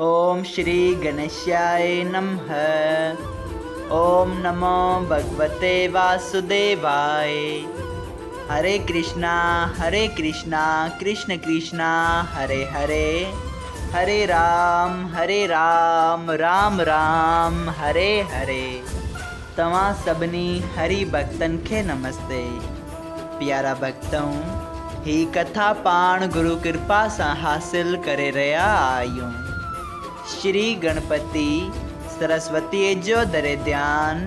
ओम श्री गणेशाय नमः। ओम नमो भगवते वासुदेवाय। हरे कृष्णा कृष्ण कृष्णा हरे हरे, हरे राम राम राम हरे हरे। तव्हां सभिनी हरि भक्तन के नमस्ते। प्यारा भक्तों, ही कथा पाण गुरु कृपा से हासिल करे रहा आयूं। श्री गणपति सरस्वती जो दरे ध्यान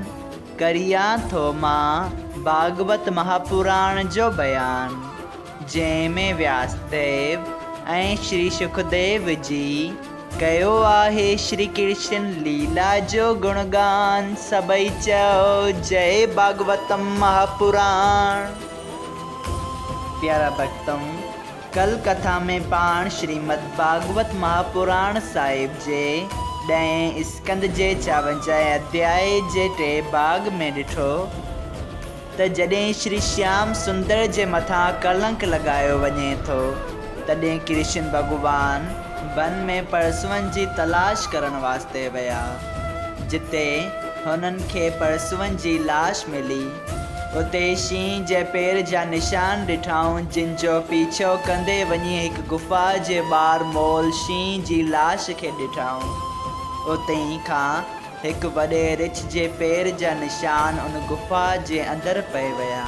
करिया थो मां भागवत महापुराण जो बयान, जैमें व्यासदेव ऐं श्री सुखदेव जी कयो आहे श्री कृष्ण लीला जो गुणगान। सबई चओ जय भागवतम महापुराण। प्यारा भक्तों, कल कथा में पाण श्रीमद् भागवत महापुराण साहिब जे 10 स्कंद जे 54 अध्याय जे 3 भाग में ॾिठो त जॾहिं श्री श्याम सुंदर जे मथां कलंक लगायो वञे थो, तॾहिं कृष्ण भगवान वन में परसुअन जी तलाश करण वास्ते विया। जिते हुननि खे परसुअन जी लाश मिली, उते शींहं जे पेर जा निशान ॾिठाऊं, जिन जो पीछो कंदे वञी हिकु गुफ़ा जे ॿाहिरि मोल शींहं जी लाश खे ॾिठाऊं। उते खां हिकु वॾे रिछ जे पेर जा निशान उन गुफ़ा जे अंदरि पए विया।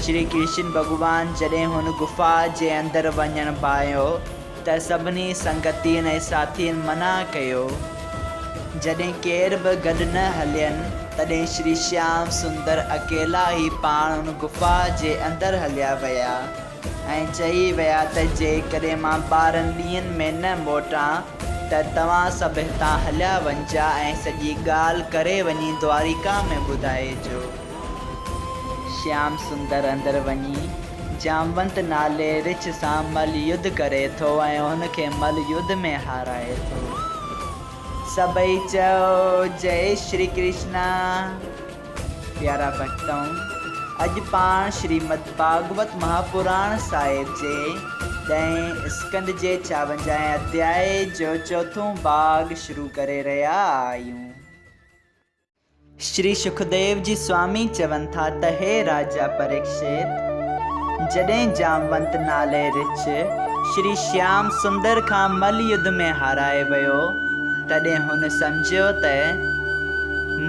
श्री कृष्ण भगवान जॾहिं हुन गुफ़ा जे अंदरि वञणु पायो त सभिनी संगतियुनि ऐं साथियुनि मना कयो। जॾहिं केर बि गॾु न हलियनि, तॾहिं श्री श्याम सुंदर अकेला ई पाण उन गुफ़ा जे अंदरि हलिया विया ऐं चई विया त जेकॾहिं मां 12 ॾींहंनि में न मोटां त तव्हां सभु हितां हलिया वञिजा ऐं सॼी ॻाल्हि करे वञी द्वारिका में ॿुधाइजो। श्याम सुंदर अंदरि वञी जामवंत नाले रिछ सां मल युद्ध करे थो ऐं हुनखे मल युद्ध में हाराए थो। सबई चओ जय श्री कृष्णा। प्यारा भक्तों, अॼु पाण श्रीमद् भागवत महापुराण साहिब जे 10 स्कंद जे 54 अध्याय जो 4थों भाग शुरू करे रहिया आहियूं। श्री सुखदेव जी स्वामी चवनि था त हे राजा परीक्षित, जॾहिं जामवंत नाले रिछ श्री श्याम सुंदर खां मल युद्ध में हाराए वियो, तॾहिं हुन सम्झियो त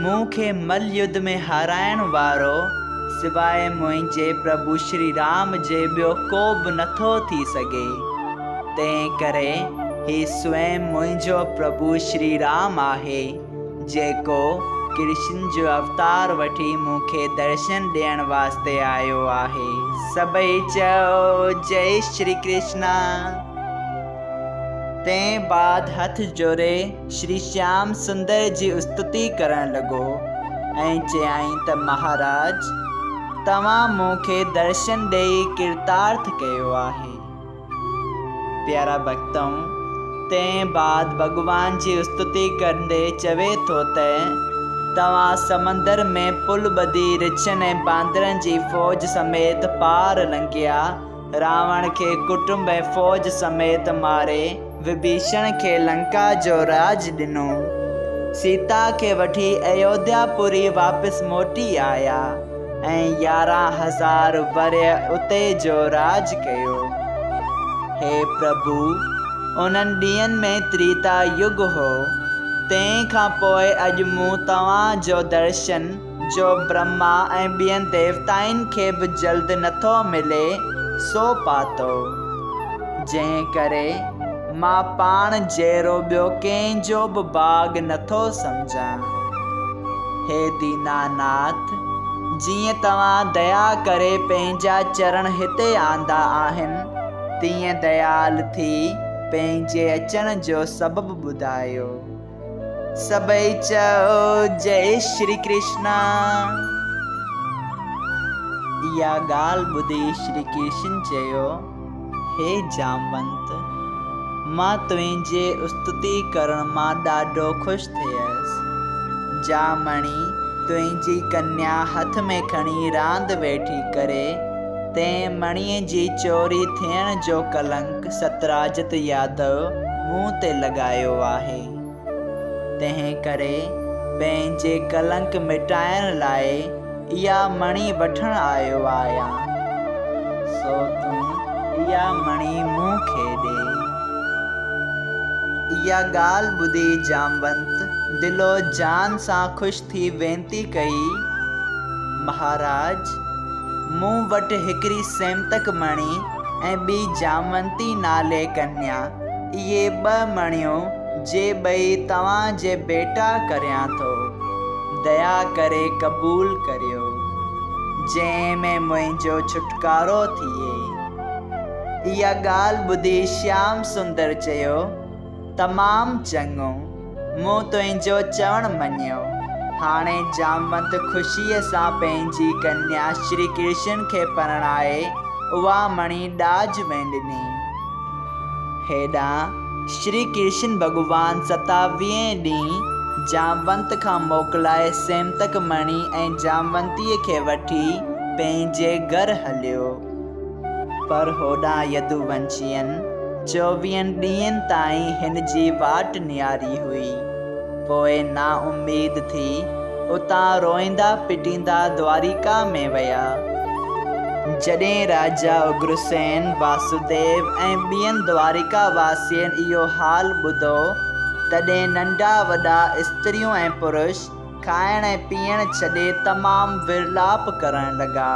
मूंखे मल युद्ध में हाराइण वारो सिवाय मुंहिंजे प्रभु श्री राम जे ॿियो को बि नथो थी सघे। तंहिं करे ही स्वयं मुंहिंजो प्रभु श्री राम आहे, जेको कृष्ण जो अवतार वठी मूंखे दर्शन ॾियण वास्ते आयो आहे। सबई चओ जय श्री कृष्णा। तंहिं बाद हथ जोड़े श्री श्याम सुंदर जी स्तुति करण लॻो ऐं चयाईं त महाराज, तव्हां मूंखे दर्शन ॾेई कृतार्थ कयो आहे। प्यारा भक्तों, तंहिं बाद भगवान जी स्तुति कंदे चवे थो त तव्हां समंदर में पुल ॿधी रिछनि ऐं बांदरनि जी फ़ौज समेत पार लंघिया, रावण खे कुटुंब ऐं फ़ौज समेत मारे विभीषण खे लंका जो राज ॾिनो, सीता खे वठी अयोध्यापुरी वापसि मोटी आया ऐं 11,000 वर्य उते जो राज कयो। हे प्रभु, उन्हनि ॾींहंनि में त्रेता युग हो। तंहिं खां पोइ अॼु मूं तव्हां जो दर्शन, जो ब्रह्मा ऐं ॿियनि देवताउनि खे बि जल्द नथो मिले, सो पातो, जंहिं करे मां पाण जहिड़ो ॿियो कंहिंजो बि भाग नथो सम्झां। हे दीनानाथ, जीअं तव्हां दया करे पंहिंजा चरण हिते आंदा आहिनि, तीअं दयाल थी पंहिंजे अचण जो सबबु ॿुधायो। सबई चओ जय श्री कृष्णा। इहा ॻाल्हि ॿुधी श्री कृष्ण चयो, हे जामवंत, मां तुंहिंजे स्तुति करण मां ॾाढो ख़ुशि थियसि। जामणी तुंहिंजी कन्या हथ में खणी रांदि वेठी करे तंहिं मणीअ जी चोरी थियण जो कलंक सतराजित यादव मुंह ते लगायो आहे। तंहिं करे पंहिंजे कलंक मिटाइण लाइ इहा मणी वठण आयो आहियां। सो तूं इहा मणी मूंखे ॾे। इहा ॻाल्हि ॿुधी जामवंत दिलो जान सां ख़ुशि थी वेनती कई, महाराज, मूं वटि हिकिड़ी सेमतक मणी ऐं ॿी जामवंती नाले कन्या, इहे 2 मणियूं जे ॿई तव्हांजे बेटा करियां थो। दया करे क़बूल करियो, जंहिंमें मुंहिंजो छुटकारो थिए। इहा ॻाल्हि ॿुधी श्याम सुंदर चयो, तमामु चङो, मूं तुंहिंजो चवणु मञियो। हाणे जामवंत ख़ुशीअ सां पंहिंजी कन्या श्री कृष्ण खे परणाए उहा मणी ॾाज में ॾिनी। हेॾां श्री कृष्ण भॻवान 27वें ॾींहुं जामवंत खां मोकिलाए सेमतक मणी ऐं जामवंतीअ खे वठी पंहिंजे घर हलियो। पर होॾां यदुवंशियनि 24 ॾींहंनि ताईं हिन जी वाट निहारी हुई। पोइ नाउमीद थी उतां रोईंदा पिटींदा द्वारिका में विया। जॾहिं राजा उग्रसेन, वासुदेव ऐं ॿियनि द्वारिका वासियुनि इहो हाल ॿुधो, तॾहिं नंढा वॾा स्त्रियूं ऐं पुरुष खाइण ऐं पीअण छॾे तमामु विरलाप करण लॻा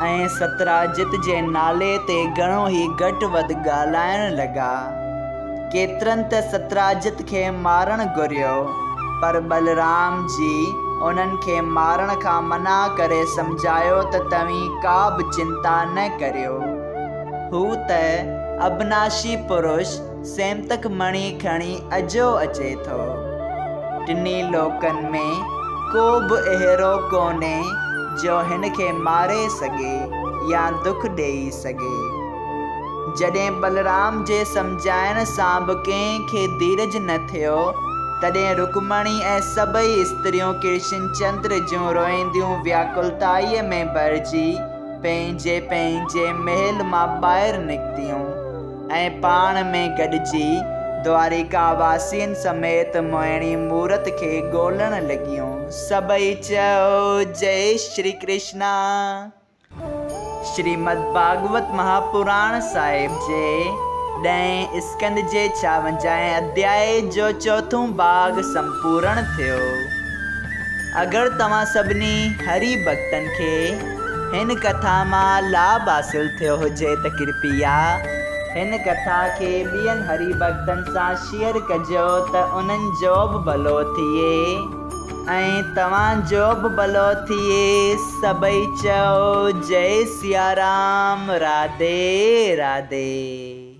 ऐं सतराजित जे नाले ते घणो ई घटि वधि ॻाल्हाइण लॻा। केतिरनि त सतराजित खे मारणु घुरियो, पर बलराम जी उन्हनि खे मारण खां मना करे सम्झायो त तव्हीं का बि चिंता न करियो। हू त अविनाशी पुरुष सेमतक मणी खणी अजो अचे थो। टिनी लोकनि में को बि अहिड़ो कोन्हे जो हिन खे मारे सघे या दुख ॾेई सघे। जॾहिं बलराम जे सम्झाइण सां बि कंहिंखे धीरज न थियो, तॾहिं रुक्मणी ऐं सभई स्त्रियूं कृष्णचंद्र जूं रोईंदियूं व्याकुलताईअ में भरिजी पंहिंजे पंहिंजे महल मां ॿाहिरि निकितियूं ऐं पाण में गॾिजी द्वारिका वासियुनि समेत मोहिणी मूरत खे ॻोल्हण लॻियूं। सभई चयो, जय श्री कृष्णा। श्रीमद् भागवत महापुराण साहिब जे 10 स्कंद जे 56 अध्याय जो 4 भाग संपूर्ण थियो। अगरि तव्हां सभिनी हरि भक्तनि खे हिन कथा मां लाभ हासिल थियो हुजे त कृपया हिन कथा खे ॿियनि हरि भक्तनि सां शेयर कजो त उन्हनि जो बि भलो थिए ऐं तव्हांजो बि भलो थिए। सभई चयो, जय सिया राम, राधे राधे।